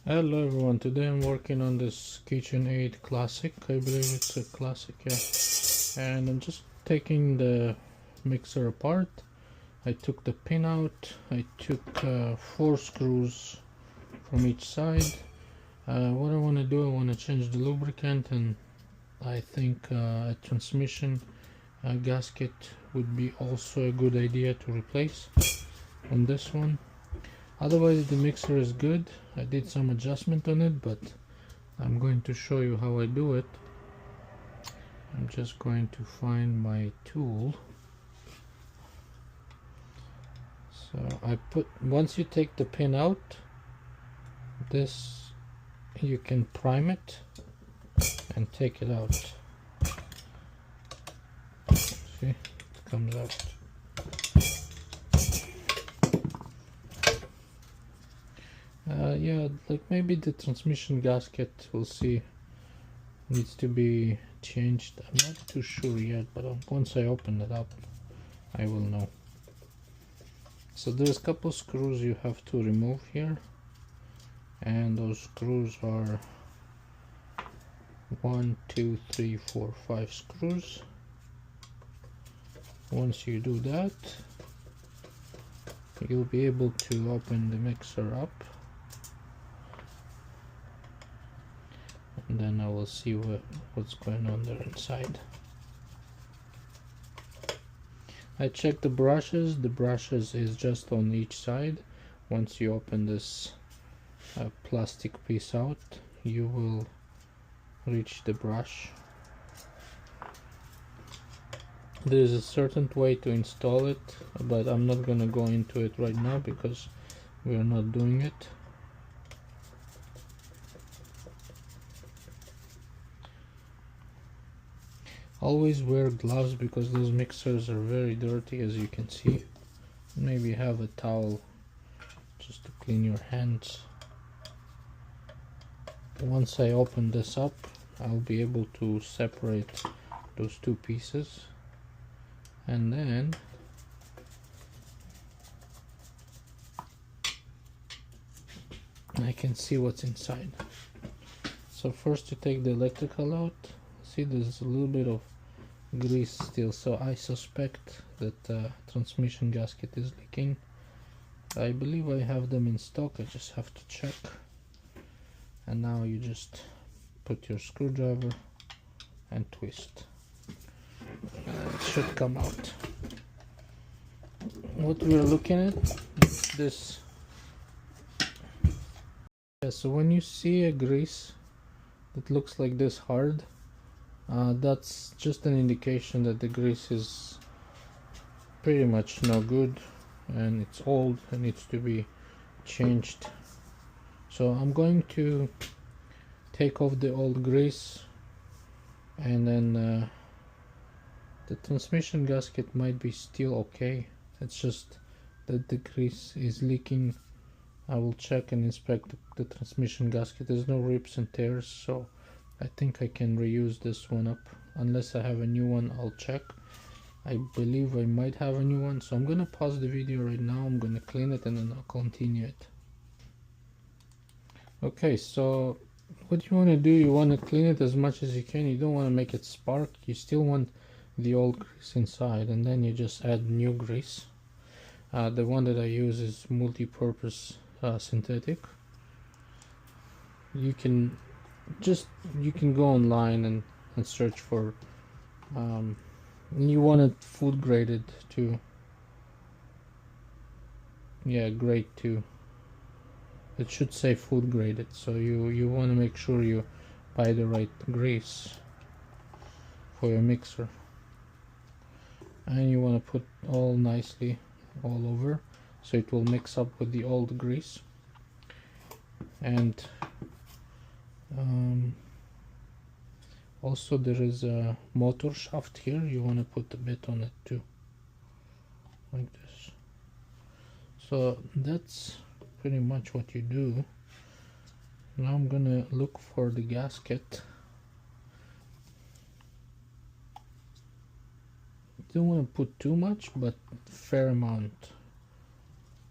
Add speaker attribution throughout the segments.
Speaker 1: Hello everyone, today I'm working on this KitchenAid Classic. I believe it's a Classic, yeah. And I'm just taking the mixer apart. I took the pin out. I took 4 screws from each side. What I want to do, I want to change the lubricant, and I think a transmission gasket would be also a good idea to replace on this one. Otherwise the mixer is good. I did some adjustment on it, but I'm going to show you how I do it. I'm just going to find my tool. So once you take the pin out, this you can prime it and take it out. See, it comes out. Yeah, like maybe the transmission gasket, we'll see, needs to be changed. I'm not too sure yet, but once I open it up I will know. So there's a couple screws you have to remove here, and those screws are 1, 2, 3, 4, 5 screws. Once you do that, you'll be able to open the mixer up, and then I will see what's going on there inside. I checked the brushes. The brushes is just on each side. Once you open this plastic piece out, you will reach the brush. There's a certain way to install it, but I'm not gonna go into it right now because we are not doing it. Always wear gloves because those mixers are very dirty, as you can see. Maybe have a towel just to clean your hands. Once I open this up, I'll be able to separate those two pieces, and then I can see what's inside. So first you take the electrical out. See, there's a little bit of grease still, so I suspect that transmission gasket is leaking. I believe I have them in stock, I just have to check. And now you just put your screwdriver and twist. It should come out. What we're looking at is this. Yeah, so when you see a grease that looks like this hard, that's just an indication that the grease is pretty much no good and it's old and needs to be changed. So I'm going to take off the old grease, and then the transmission gasket might be still okay. It's just that the grease is leaking. I will check and inspect the transmission gasket. There's no rips and tears, so I think I can reuse this one up. Unless I have a new one, I'll check. I believe I might have a new one, so I'm gonna pause the video right now. I'm gonna clean it and then I'll continue it. Okay, so what you want to do, you want to clean it as much as you can. You don't want to make it spark. You still want the old grease inside, and then you just add new grease. The one that I use is multi-purpose synthetic. You can go online and search for you want it food graded too. Yeah, grade 2. It should say food graded, so you want to make sure you buy the right grease for your mixer, and you want to put all nicely all over so it will mix up with the old grease. And also there is a motor shaft here. You want to put a bit on it too, like this. So that's pretty much what you do. Now I'm gonna look for the gasket. Don't want to put too much, but fair amount,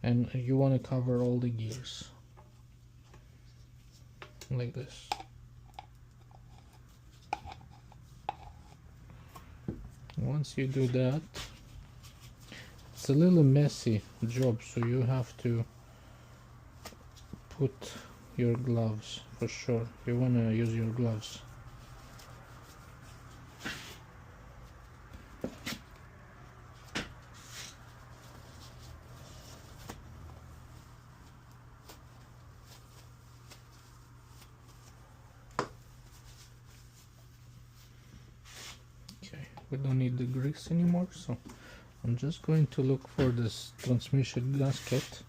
Speaker 1: and you want to cover all the gears. like this. Once you do that, it's a little messy job, so you have to put your gloves for sure. You want to use your gloves. Okay, we don't need the grease anymore, so I'm just going to look for this transmission gasket.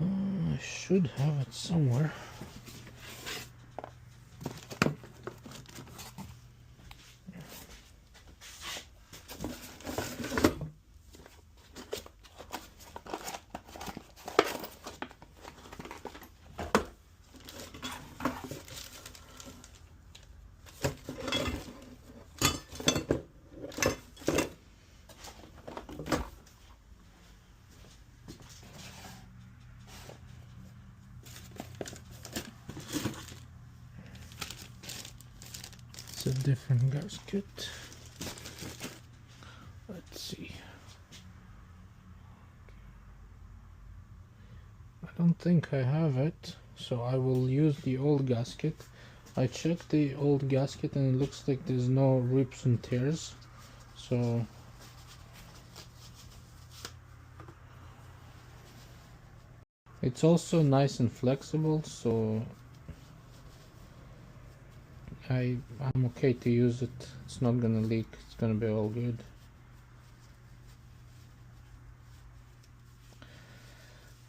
Speaker 1: I should have it somewhere. A different gasket. Let's see. I don't think I have it, so I will use the old gasket. I checked the old gasket and it looks like there's no rips and tears, so it's also nice and flexible, so I'm okay to use it. It's not gonna leak, it's gonna be all good.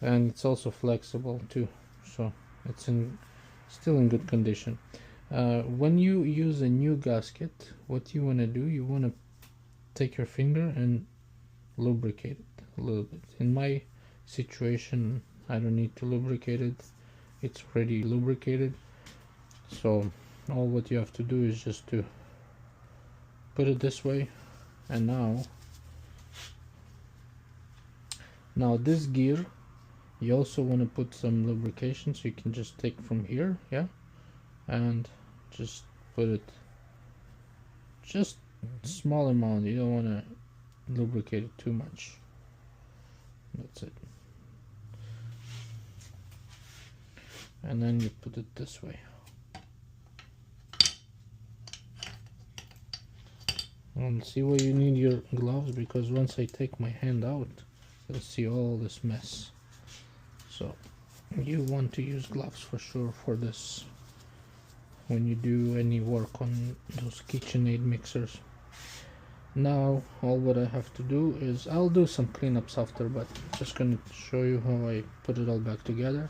Speaker 1: And it's also flexible too, so it's still in good condition. When you use a new gasket, what you want to do, you want to take your finger and lubricate it a little bit. In my situation, I don't need to lubricate it, it's already lubricated, so all what you have to do is just to put it this way. And now this gear, you also want to put some lubrication, so you can just take from here, yeah, and just put it just small amount. You don't want to lubricate it too much. That's it. And then you put it this way. And see why you need your gloves, because once I take my hand out, you'll see all this mess. So you want to use gloves for sure for this when you do any work on those KitchenAid mixers. Now all what I have to do is, I'll do some cleanups after, but I'm just gonna show you how I put it all back together.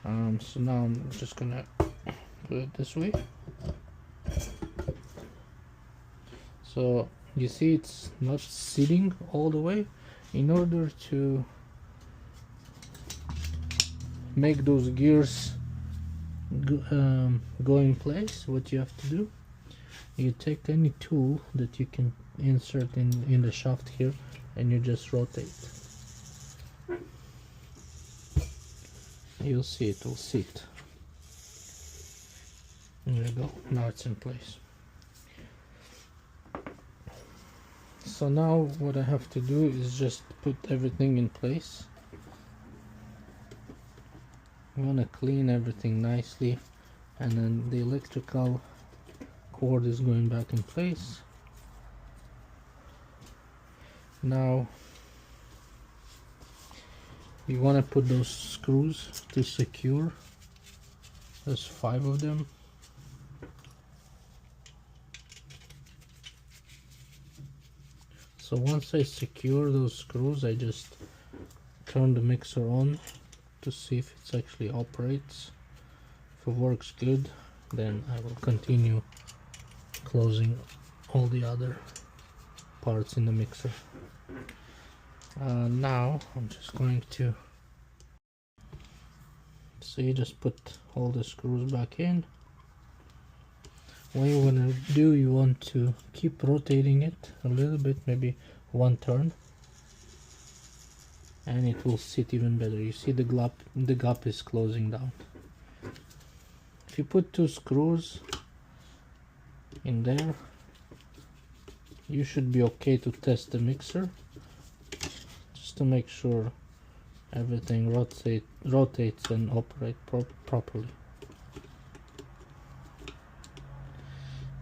Speaker 1: So now I'm just gonna put it this way. So you see it's not sitting all the way. In order to make those gears go in place, what you have to do, you take any tool that you can insert in the shaft here, and you just rotate. You'll see it will sit. There you go, now it's in place. So now what I have to do is just put everything in place. I'm gonna clean everything nicely, and then the electrical cord is going back in place. Now you want to put those screws to secure. There's 5 of them. So once I secure those screws, I just turn the mixer on to see if it actually operates. If it works good, then I will continue closing all the other parts in the mixer. Now I'm just going to, so you just put all the screws back in. What you want to do, you want to keep rotating it a little bit, maybe 1 turn, and it will sit even better. You see the gap is closing down. If you put 2 screws in there, you should be okay to test the mixer, just to make sure everything rotates and operates properly.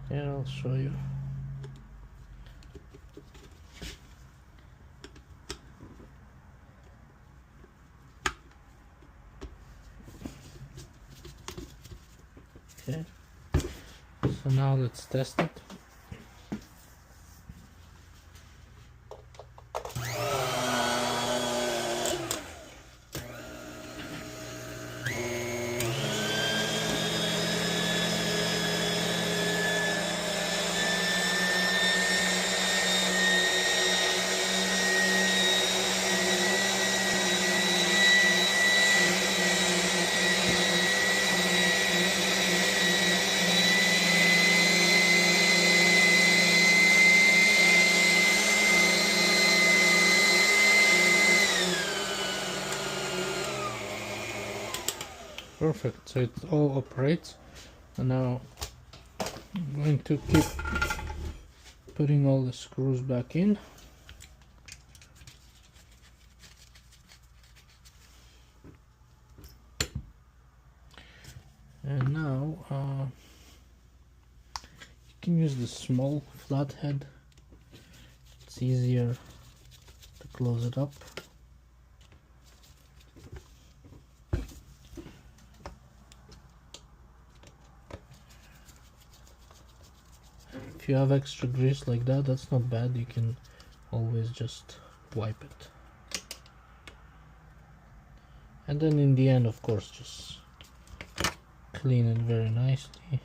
Speaker 1: Here, I'll show you. Okay, so now let's test it. Perfect, so it all operates. And now I'm going to keep putting all the screws back in. And now you can use the small flathead. It's easier to close it up. If you have extra grease like that, that's not bad. You can always just wipe it. And then in the end, of course, just clean it very nicely.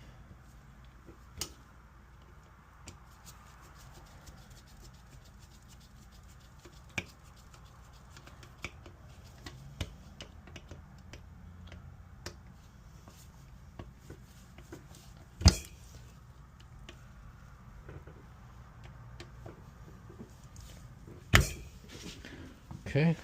Speaker 1: Okay.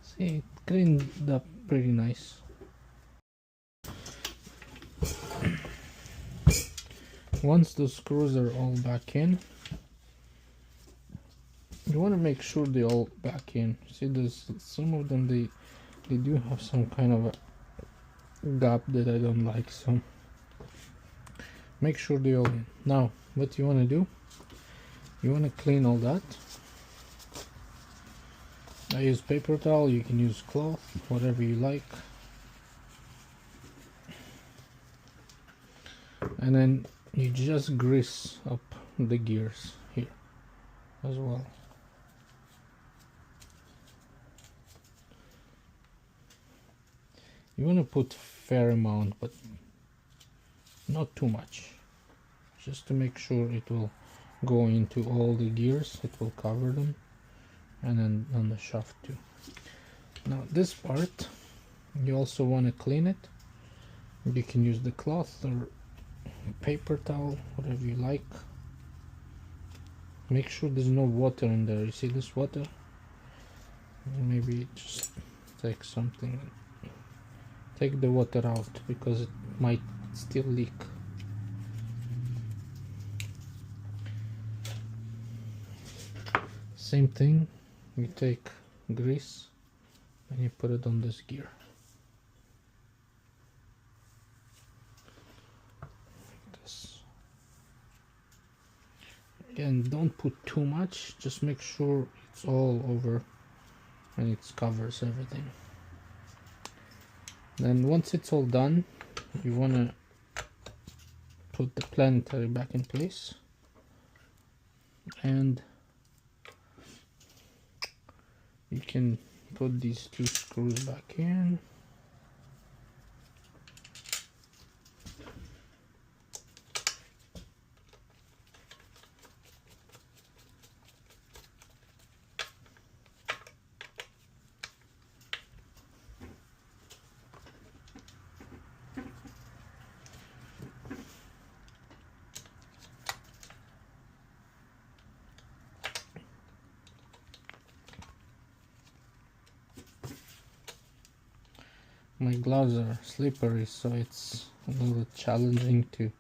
Speaker 1: See, it cleaned up pretty nice. Once the screws are all back in, you want to make sure they're all back in. See, there's some of them, they do have some kind of a gap that I don't like, so make sure they're all in. Now what you want to do, you want to clean all that. I use paper towel, you can use cloth, whatever you like. And then you just grease up the gears here as well. You want to put fair amount, but not too much, just to make sure it will go into all the gears, it will cover them, and then on the shaft too. Now this part, you also want to clean it. You can use the cloth or paper towel, whatever you like. Make sure there's no water in there. You see this water? Maybe just take something, take the water out, because it might still leak. Same thing, you take grease and you put it on this gear. Like this. Again, don't put too much, just make sure it's all over and it covers everything. Then once it's all done, you want to put the planetary back in place, and you can put these 2 screws back in. my gloves are slippery, so it's a little challenging to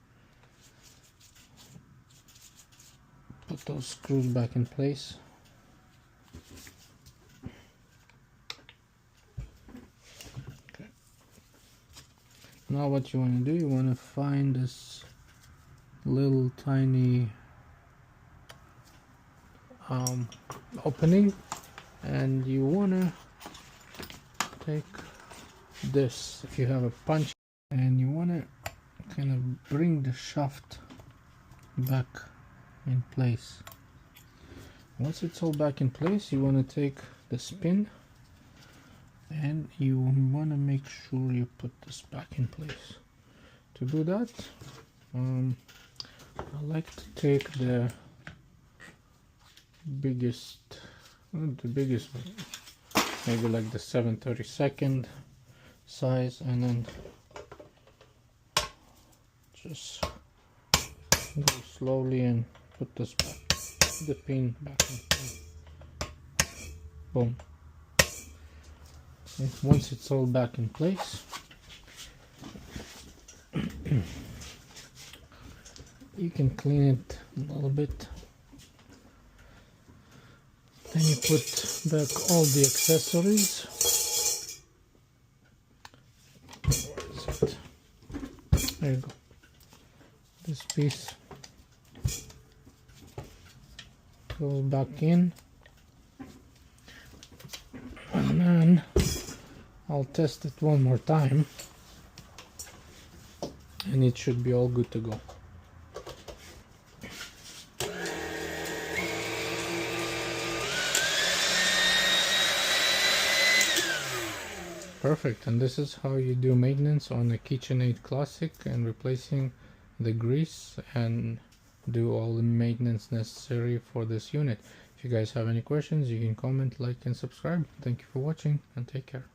Speaker 1: put those screws back in place. Okay. Now what you want to do, you want to find this little tiny opening, and you want to take this, if you have a punch, and you want to kind of bring the shaft back in place. Once it's all back in place, you want to take the spin and you want to make sure you put this back in place. To do that, I like to take the biggest, not the biggest one, maybe like the 7/32 size, and then just go slowly and put this back, the pin back in place. Boom. Okay. Once it's all back in place, you can clean it a little bit. Then you put back all the accessories. Where is it? There you go. This piece goes back in, and then I'll test it one more time, and it should be all good to go. Perfect, and this is how you do maintenance on a KitchenAid Classic, and replacing the grease and do all the maintenance necessary for this unit. If you guys have any questions, you can comment, like, and subscribe. Thank you for watching, and take care.